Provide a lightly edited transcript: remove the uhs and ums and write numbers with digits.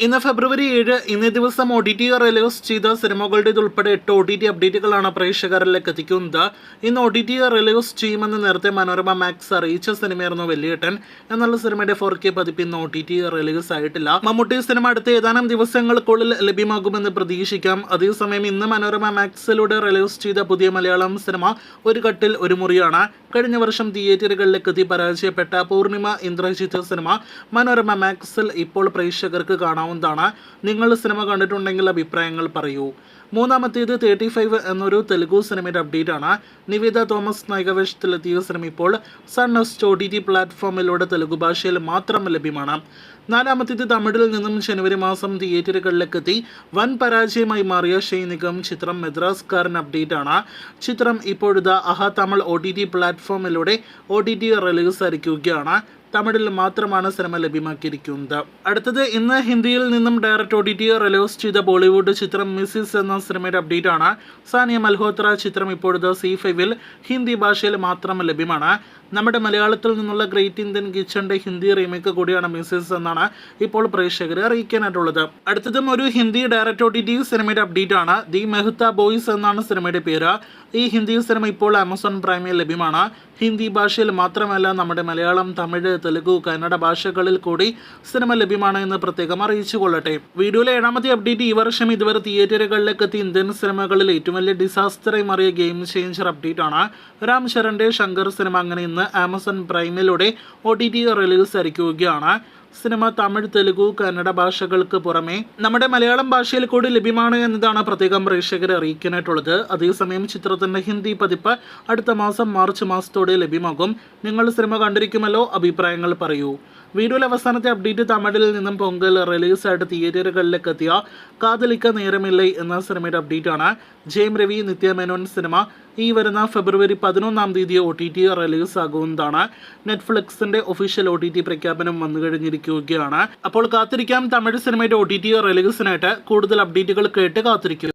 ഇന്ന് ഫെബ്രുവരി 7 ഇന്നേ ദിവസം OTT റിലീസ് ചെയ്ത സിനിമകളുടേത് ഉൾപ്പെടെ 8 OTT അപ്ഡേറ്റുകളാണ് പ്രേക്ഷകരിലേക്ക് എത്തിക്കുന്നത്. ഇന്ന് OTT റിലീസ് ചെയ്യുമെന്ന് നേരത്തെ മനോരമ മാക്സ് അറിയിച്ച സിനിമയായിരുന്നു വെള്ളിയേട്ടൻ. എന്നാൽ സിനിമയുടെ 4K പതിപ്പ് ഇന്ന് OTT റിലീസ് ആയിട്ടില്ല. മമ്മൂട്ടി സിനിമ അടുത്ത ഏതാനും ദിവസങ്ങൾക്കുള്ളിൽ ലഭ്യമാകുമെന്ന് പ്രതീക്ഷിക്കാം. അതേസമയം ഇന്ന് മനോരമ മാക്സിലൂടെ റിലീസ് ചെയ്ത പുതിയ മലയാളം സിനിമ ഒരു കട്ടിൽ ഒരു മുറിയാണ്. കഴിഞ്ഞ വർഷം തിയേറ്ററുകളിലേക്ക് എത്തി പരാജയപ്പെട്ട പൂർണിമ ഇന്ദ്രജിത്ത് സിനിമ മനോരമ മാക്സിൽ ഇപ്പോൾ പ്രേക്ഷകർക്ക് കാണാവുന്നതാണ്. നിങ്ങൾ സിനിമ കണ്ടിട്ടുണ്ടെങ്കിൽ അഭിപ്രായങ്ങൾ പറയൂ. മൂന്നാമത്തേത് 35 എന്നൊരു തെലുഗു സിനിമയുടെ അപ്ഡേറ്റ് ആണ്. നിവേദ തോമസ് നായികവേഷത്തിലെത്തിയ സിനിമ ഇപ്പോൾ സൺ OTT പ്ലാറ്റ്ഫോമിലൂടെ തെലുഗു ഭാഷയിൽ മാത്രം ലഭ്യമാണ്. നാലാമത്തേത് തമിഴിൽ നിന്നും ജനുവരി മാസം തിയേറ്ററുകളിലേക്ക് എത്തി വൻ പരാജയമായി മാറിയ ഷൈനികം ചിത്രം മെദ്രാസ്കാരൻ അപ്ഡേറ്റ് ആണ്. ചിത്രം ഇപ്പോഴത്തെ തമിഴ് OTT പ്ലാറ്റ്ഫോമിലൂടെ OTT റിലീസ് ആയിരിക്കുകയാണ്. തമിഴിൽ മാത്രമാണ് സിനിമ ലഭ്യമാക്കിയിരിക്കുന്നത്. അടുത്തത് ഇന്ന് ഹിന്ദിയിൽ നിന്നും ഡയറക്റ്റ് OTT റിലീസ് ചെയ്ത ബോളിവുഡ് ചിത്രം മിസിസ് എന്ന സിനിമയുടെ അപ്ഡേറ്റ് ആണ്. സാനിയ മൽഹോത്ര ചിത്രം ഇപ്പോഴത്തെ C5-ൽ ഹിന്ദി ഭാഷയിൽ മാത്രം ലഭ്യമാണ്. നമ്മുടെ മലയാളത്തിൽ നിന്നുള്ള ഗ്രേറ്റ് ഇന്ത്യൻ കിച്ചന്റെ ഹിന്ദി റീമേക്ക് കൂടിയാണ് മിസിസ് എന്നാണ് ഇപ്പോൾ പ്രേക്ഷകരെ അറിയിക്കാനായിട്ടുള്ളത്. അടുത്തതും ഒരു ഹിന്ദി ഡയറക്റ്റ് OTT സിനിമയുടെ അപ്ഡേറ്റ് ആണ്. ദി മെഹ്ത ബോയ്സ് എന്നാണ് സിനിമയുടെ പേര്. ഈ ഹിന്ദി സിനിമ ഇപ്പോൾ ആമസോൺ പ്രൈമിൽ ലഭ്യമാണ്. ഹിന്ദി ഭാഷയിൽ മാത്രമല്ല നമ്മുടെ മലയാളം, തമിഴ്, തെലുഗു, കന്നഡ ഭാഷകളിൽ കൂടി സിനിമ ലഭ്യമാണ് എന്ന് പ്രത്യേകം അറിയിച്ചു കൊള്ളട്ടെ. വീഡിയോയിലെ 7ാമത്തെ അപ്ഡേറ്റ് ഈ വർഷം ഇതുവരെ തിയേറ്ററുകളിലേക്ക് എത്തി ഇന്ത്യൻ സിനിമകളിൽ ഏറ്റവും വലിയ ഡിസാസ്റ്ററായി മാറിയ ഗെയിം ചേഞ്ചർ അപ്ഡേറ്റ് ആണ്. രാം ചരന്റെ ശങ്കർ സിനിമ അങ്ങനെ ഇന്ന് ആമസോൺ പ്രൈമിലൂടെ OTT റിലീസ് ആയിരിക്കുകയാണ്. സിനിമ തമിഴ്, തെലുഗു, കന്നഡ ഭാഷകൾക്ക് പുറമെ നമ്മുടെ മലയാളം ഭാഷയിൽ കൂടി ലഭ്യമാണ് എന്നതാണ് പ്രത്യേകം പ്രേക്ഷകരെ അറിയിക്കാനായിട്ടുള്ളത്. അതേസമയം ചിത്രത്തിന്റെ ഹിന്ദി പതിപ്പ് അടുത്ത മാസം മാർച്ച് മാസത്തോടെ ലഭ്യമാകും. നിങ്ങൾ സിനിമ കണ്ടിരിക്കുമല്ലോ, അഭിപ്രായങ്ങൾ പറയൂ. വീഡിയോയിലെ അവസാനത്തെ അപ്ഡേറ്റ് തമിഴിൽ നിന്നും പൊങ്കൽ റിലീസായിട്ട് തിയേറ്ററുകളിലേക്ക് എത്തിയ കാതലിക്ക നേരമില്ലേ എന്ന സിനിമയുടെ അപ്ഡേറ്റ് ആണ്. ജയം രവി, നിത്യ മേനോൻ സിനിമ ഈ വരുന്ന ഫെബ്രുവരി 11-ാം തീയതി OTT റിലീസ് ആകുന്നതാണ്. നെറ്റ്ഫ്ലിക്സിന്റെ ഒഫീഷ്യൽ OTT പ്രഖ്യാപനം വന്നു കഴിഞ്ഞിരിക്കുകയാണ്. അപ്പോൾ കാത്തിരിക്കാം തമിഴ് സിനിമയുടെ OTT റിലീസിനായിട്ട്. കൂടുതൽ അപ്ഡേറ്റുകൾ കേട്ട് കാത്തിരിക്കും.